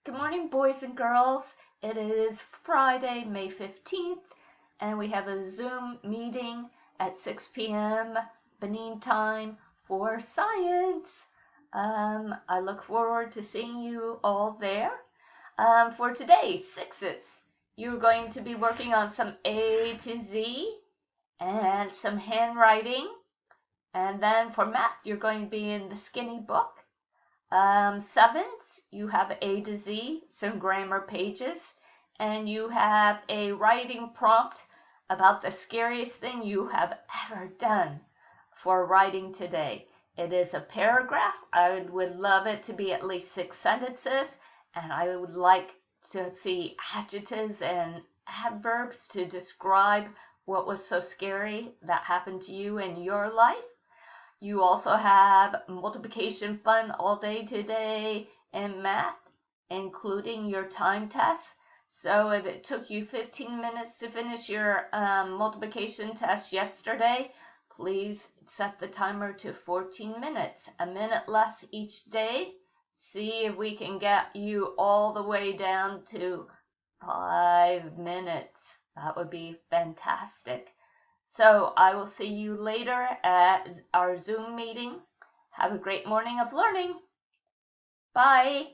Good morning, boys and girls. It is Friday, May 15th, and we have a Zoom meeting at 6 p.m. Benin time for science. I look forward to seeing you all there. For today, sixes, you're going to be working on some A to Z and some handwriting. And then for math, you're going to be in the skinny book. Sevens, you have A to Z, some grammar pages, and you have a writing prompt about the scariest thing you have ever done for writing today. It is a paragraph. I would love it to be at least 6 sentences, and I would like to see adjectives and adverbs to describe what was so scary that happened to you in your life. You also have multiplication fun all day today and math, including your time tests. So if it took you 15 minutes to finish your multiplication test yesterday, please set the timer to 14 minutes, a minute less each day. See if we can get you all the way down to 5 minutes. That would be fantastic. So I will see you later at our Zoom meeting. Have a great morning of learning. Bye.